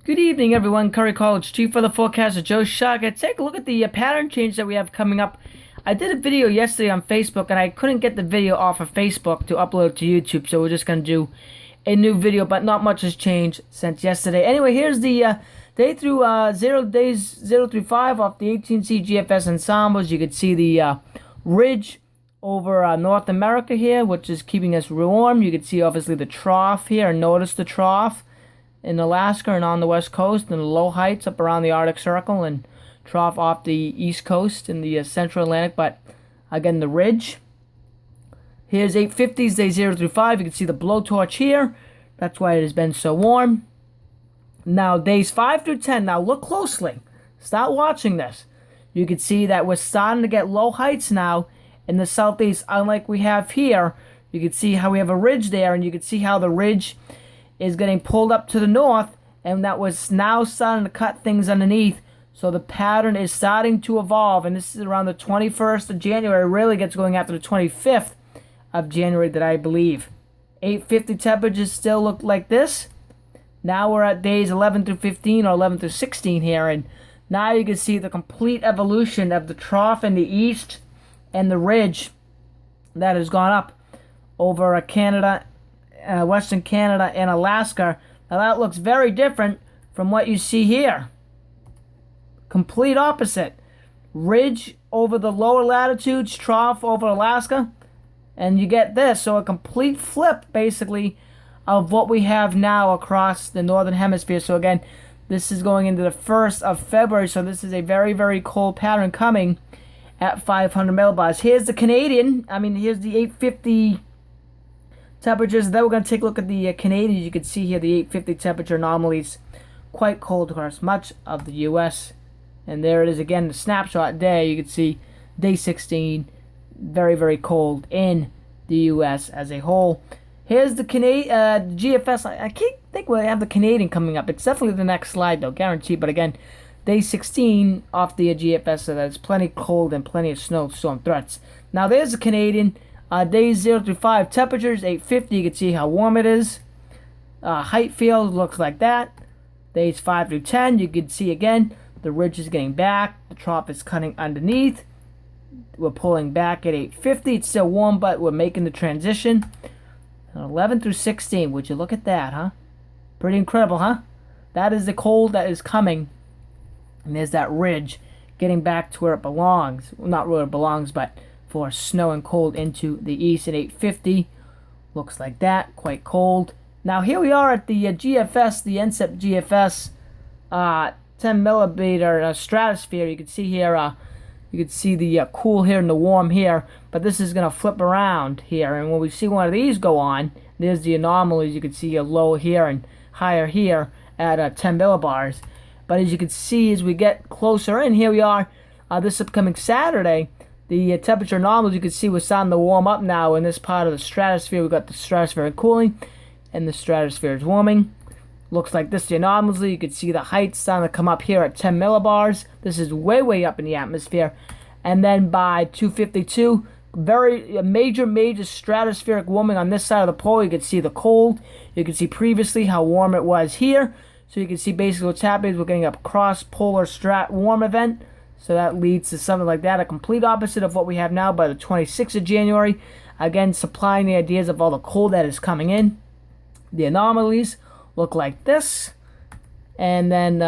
Good evening, everyone. Curry College Chief for the forecaster, Joe Shaga. Take a look at the pattern change that we have coming up. I did a video yesterday on Facebook, and I couldn't get the video off of Facebook to upload to YouTube, so we're just going to do a new video, but not much has changed since yesterday. Anyway, here's the day through 0 through 5 off the 18C GFS ensembles. You can see the ridge over North America here, which is keeping us warm. You can see, obviously, the trough here, and notice the trough in Alaska and on the west coast, and the low heights up around the Arctic Circle, and trough off the east coast in the central Atlantic, but again, the ridge. Here's 850s, day 0 through 5. You can see the blowtorch here. That's why it has been so warm. Now, days 5 through 10. Now, look closely. Start watching this. You can see that we're starting to get low heights now in the southeast, unlike we have here. You can see how we have a ridge there, and you can see how the ridge is getting pulled up to the north, and that was now starting to cut things underneath. So the pattern is starting to evolve, and this is around the 21st of January. It really gets going after the 25th of January, that I believe. 850 temperatures still look like this. Now we're at days 11 through 15 or 11 through 16 here, and now you can see the complete evolution of the trough in the east and the ridge that has gone up over Canada, Western Canada and Alaska. Now that looks very different from what you see here. Complete opposite. Ridge over the lower latitudes, trough over Alaska, and you get this. So a complete flip, basically, of what we have now across the northern hemisphere. So again, this is going into the 1st of February, so this is a very, very cold pattern coming at 500 millibars. Here's the Canadian. Here's the 850 temperatures. Then we're going to take a look at the Canadians. You can see here the 850 temperature anomalies. Quite cold across much of the U.S. And there it is again, the snapshot day. You can see day 16, very, very cold in the U.S. as a whole. Here's the GFS. I can't think we'll have the Canadian coming up. It's definitely the next slide, though, guaranteed. But again, day 16 off the GFS, so that's plenty cold and plenty of snowstorm threats. Now there's the Canadian. Days 0 through 5, temperatures 850. You can see how warm it is. Height field looks like that. Days 5 through 10, you can see again the ridge is getting back. The trough is cutting underneath. We're pulling back at 850. It's still warm, but we're making the transition. 11 through 16. Would you look at that, huh? Pretty incredible, huh? That is the cold that is coming. And there's that ridge getting back to where it belongs. Well, not where it belongs, but for snow and cold into the east at 850. Looks like that. Quite cold. Now here we are at the GFS, the NCEP GFS 10 millimeter stratosphere. You can see here, you can see the cool here and the warm here, but this is going to flip around here, and when we see one of these go on, there's the anomalies. You can see a low here and higher here at 10 millibars. But as you can see, as we get closer in, here we are this upcoming Saturday. The temperature anomalies, you can see, we're starting to warm up now in this part of the stratosphere. We've got the stratosphere cooling, and the stratosphere is warming. Looks like this, the anomalies. You can see the heights starting to come up here at 10 millibars. This is way, way up in the atmosphere. And then by 252, very major stratospheric warming on this side of the pole. You can see the cold. You can see previously how warm it was here. So you can see basically what's happening is we're getting a cross-polar strat warm event. So that leads to something like that, a complete opposite of what we have now by the 26th of January. Again, supplying the ideas of all the cold that is coming in. The anomalies look like this. And then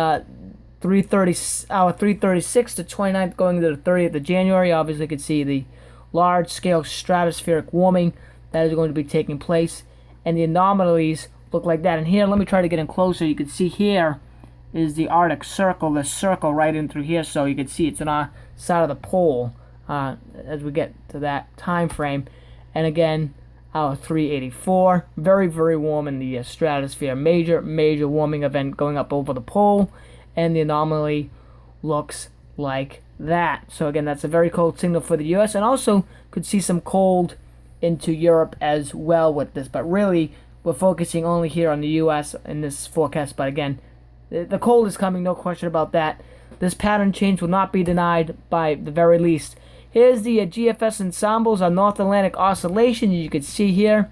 336 to 29th going to the 30th of January. Obviously, you can see the large-scale stratospheric warming that is going to be taking place. And the anomalies look like that. And here, let me try to get in closer. You can see here is the Arctic Circle, the circle right in through here, so you can see it's on our side of the pole as we get to that time frame. And again, 384, very, very warm in the stratosphere. Major warming event going up over the pole, and the anomaly looks like that. So again, that's a very cold signal for the U.S., and also could see some cold into Europe as well with this. But really, we're focusing only here on the U.S. in this forecast. But again, the cold is coming, no question about that. This pattern change will not be denied by the very least. Here's the GFS ensembles on North Atlantic oscillation. You can see here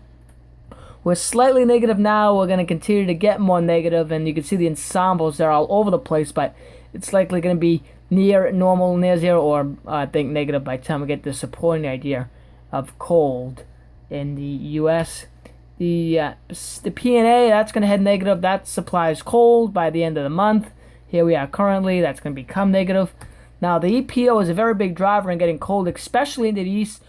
We're slightly negative now. We're going to continue to get more negative, and you can see the ensembles, they're all over the place, but it's likely going to be near normal, near zero, or I think negative by the time we get the supporting idea of cold in the U.S. The PNA, that's going to head negative. That supplies cold by the end of the month. Here we are currently. That's going to become negative. Now, the EPO is a very big driver in getting cold, especially in the east.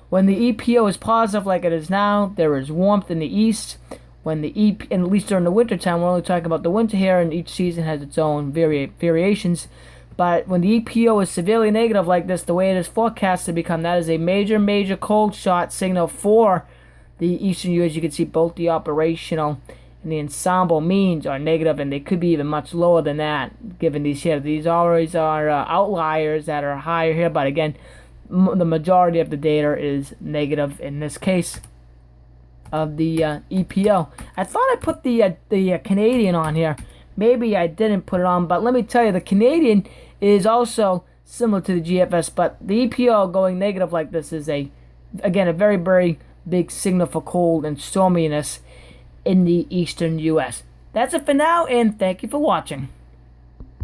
When the EPO is positive like it is now, there is warmth in the east. When the and at least during the winter time, we're only talking about the winter here, and each season has its own variations. But when the EPO is severely negative like this, the way it is forecast to become, that is a major, major cold shot signal for the eastern U.S. You can see both the operational and the ensemble means are negative, and they could be even much lower than that, given these here. These always are outliers that are higher here, but again, the majority of the data is negative in this case of the EPO. I thought I put the Canadian on here. Maybe I didn't put it on, but let me tell you, the Canadian is also similar to the GFS, but the EPO going negative like this is again a very, very big signal for cold and storminess in the eastern U.S. That's it for now, and thank you for watching.